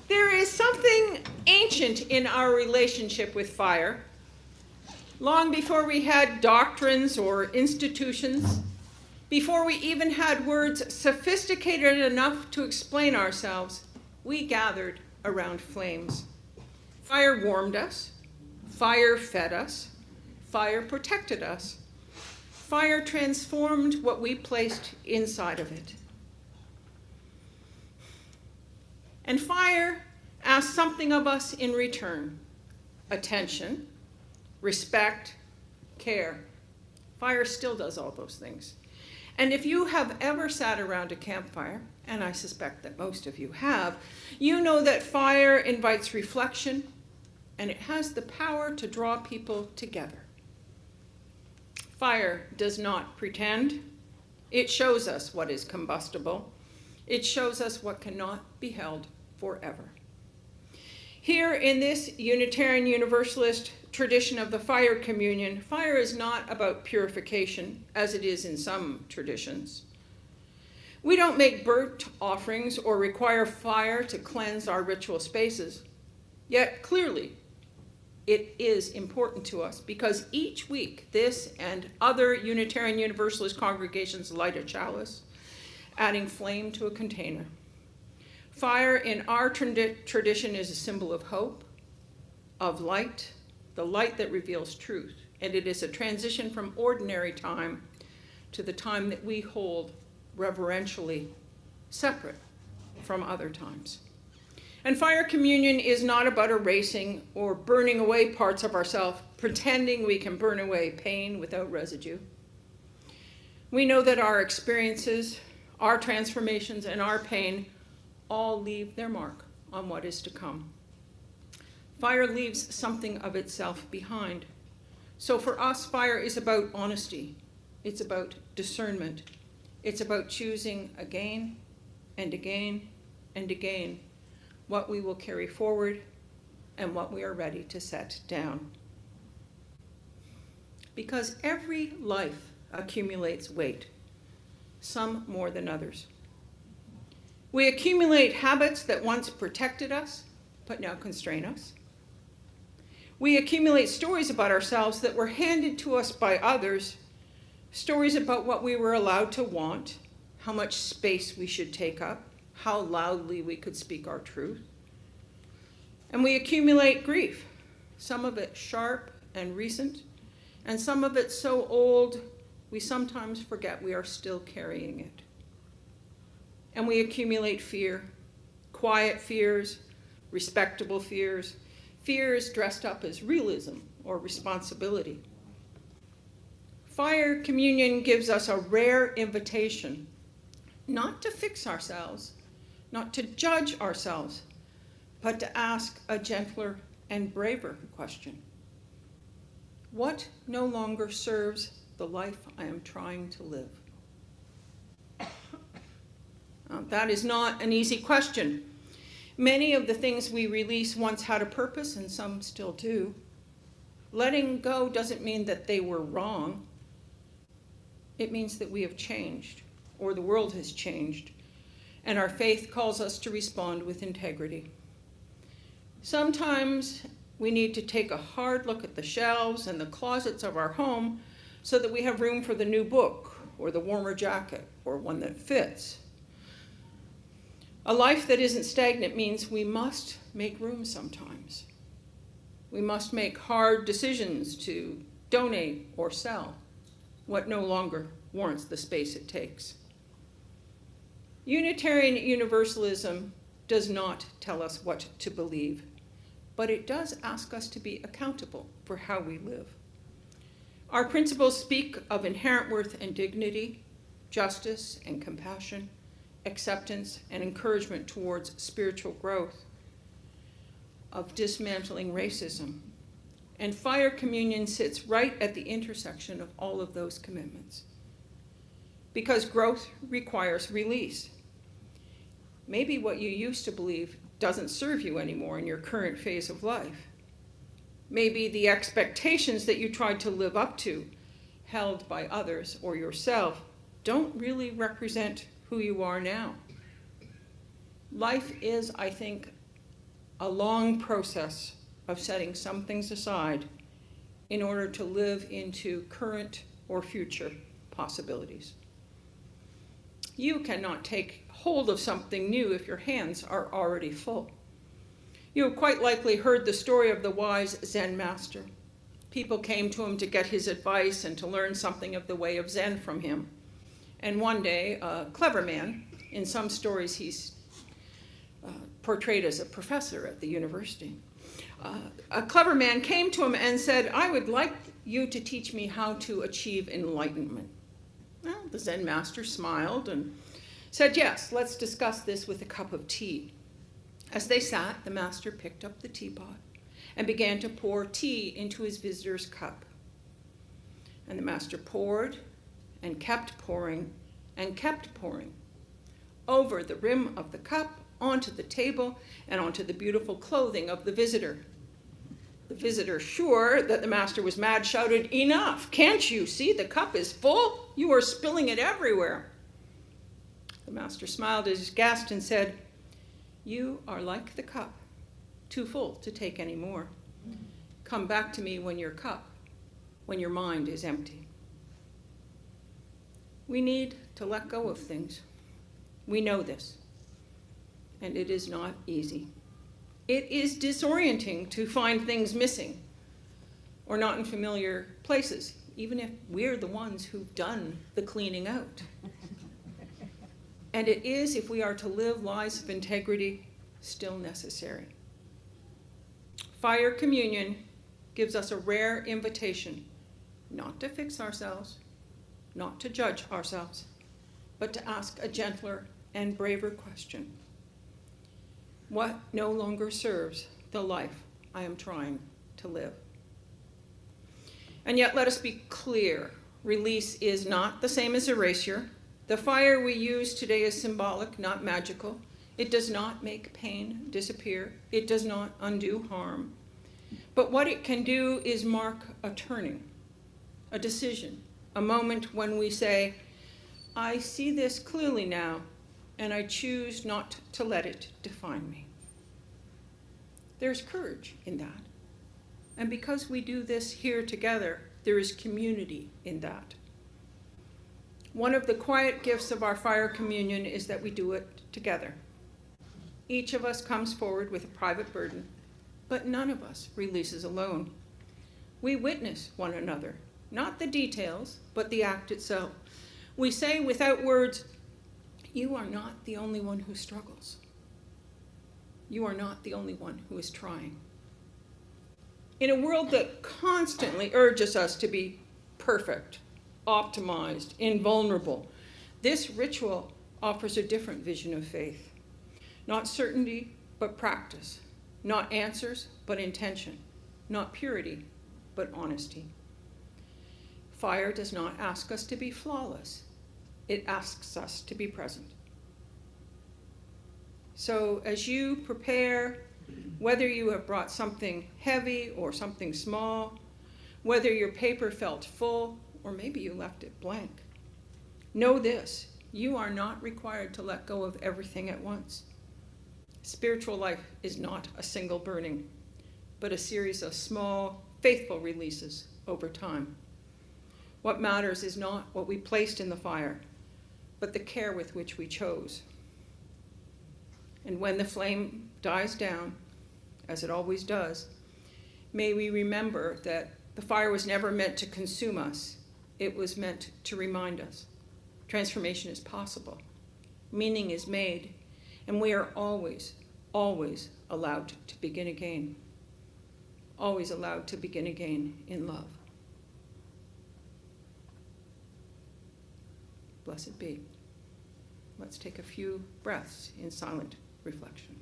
There is something ancient in our relationship with fire. Long before we had doctrines or institutions, before we even had words sophisticated enough to explain ourselves, we gathered around flames. Fire warmed us. Fire fed us. Fire protected us. Fire transformed what we placed inside of it. And fire asks something of us in return: attention, respect, care. Fire still does all those things. And if you have ever sat around a campfire, and I suspect that most of you have, you know that fire invites reflection, and it has the power to draw people together. Fire does not pretend. It shows us what is combustible. It shows us what cannot be held forever. Here in this Unitarian Universalist tradition of the fire communion, fire is not about purification, as it is in some traditions. We don't make burnt offerings or require fire to cleanse our ritual spaces. Yet clearly, it is important to us because each week this and other Unitarian Universalist congregations light a chalice, adding flame to a container. Fire in our tradition is a symbol of hope, of light, the light that reveals truth, and it is a transition from ordinary time to the time that we hold reverentially separate from other times. And fire communion is not about erasing or burning away parts of ourselves, pretending we can burn away pain without residue. We know that our experiences, our transformations, and our pain all leave their mark on what is to come. Fire leaves something of itself behind. So for us, fire is about honesty. It's about discernment. It's about choosing again and again and again what we will carry forward and what we are ready to set down. Because every life accumulates weight, some more than others. We accumulate habits that once protected us, but now constrain us. We accumulate stories about ourselves that were handed to us by others, stories about what we were allowed to want, how much space we should take up, how loudly we could speak our truth. And we accumulate grief, some of it sharp and recent, and some of it so old we sometimes forget we are still carrying it. And we accumulate fear, quiet fears, respectable fears, fears dressed up as realism or responsibility. Fire communion gives us a rare invitation not to fix ourselves, not to judge ourselves, but to ask a gentler and braver question. What no longer serves the life I am trying to live? That is not an easy question. Many of the things we release once had a purpose, and some still do. Letting go doesn't mean that they were wrong. It means that we have changed, or the world has changed, and our faith calls us to respond with integrity. Sometimes we need to take a hard look at the shelves and the closets of our home so that we have room for the new book, or the warmer jacket, or one that fits. A life that isn't stagnant means we must make room sometimes. We must make hard decisions to donate or sell what no longer warrants the space it takes. Unitarian Universalism does not tell us what to believe, but it does ask us to be accountable for how we live. Our principles speak of inherent worth and dignity, justice and compassion, acceptance and encouragement towards spiritual growth, of dismantling racism. And fire communion sits right at the intersection of all of those commitments. Because growth requires release. Maybe what you used to believe doesn't serve you anymore in your current phase of life. Maybe the expectations that you tried to live up to, held by others or yourself, don't really represent who you are now. Life is, I think, a long process of setting some things aside in order to live into current or future possibilities. You cannot take hold of something new if your hands are already full. You have quite likely heard the story of the wise Zen master. People came to him to get his advice and to learn something of the way of Zen from him. And one day, a clever man, in some stories he's portrayed as a professor at the university, a clever man came to him and said, "I would like you to teach me how to achieve enlightenment." Well, the Zen master smiled and said, "Yes, let's discuss this with a cup of tea." As they sat, the master picked up the teapot and began to pour tea into his visitor's cup. And the master poured and kept pouring and kept pouring over the rim of the cup, onto the table, and onto the beautiful clothing of the visitor. The visitor, sure that the master was mad, shouted, "Enough! Can't you see the cup is full? You are spilling it everywhere." The master smiled at his guest and said, "You are like the cup, too full to take any more. Come back to me when your mind is empty." We need to let go of things. We know this, and it is not easy. It is disorienting to find things missing or not in familiar places, even if we're the ones who've done the cleaning out. And it is, if we are to live lives of integrity, still necessary. Fire communion gives us a rare invitation not to fix ourselves, not to judge ourselves, but to ask a gentler and braver question. What no longer serves the life I am trying to live? And yet, let us be clear, release is not the same as erasure. The fire we use today is symbolic, not magical. It does not make pain disappear. It does not undo harm. But what it can do is mark a turning, a decision, a moment when we say, "I see this clearly now, and I choose not to let it define me." There's courage in that. And because we do this here together, there is community in that. One of the quiet gifts of our fire communion is that we do it together. Each of us comes forward with a private burden, but none of us releases alone. We witness one another, not the details, but the act itself. We say without words, "You are not the only one who struggles. You are not the only one who is trying." In a world that constantly urges us to be perfect, optimized, invulnerable, this ritual offers a different vision of faith. Not certainty, but practice. Not answers, but intention. Not purity, but honesty. Fire does not ask us to be flawless. It asks us to be present. So as you prepare, whether you have brought something heavy or something small, whether your paper felt full or maybe you left it blank, know this: you are not required to let go of everything at once. Spiritual life is not a single burning, but a series of small, faithful releases over time. What matters is not what we placed in the fire, but the care with which we chose. And when the flame dies down, as it always does, may we remember that the fire was never meant to consume us. It was meant to remind us transformation is possible, meaning is made, and we are always, always allowed to begin again. Always allowed to begin again in love. Blessed be. Let's take a few breaths in silent reflection.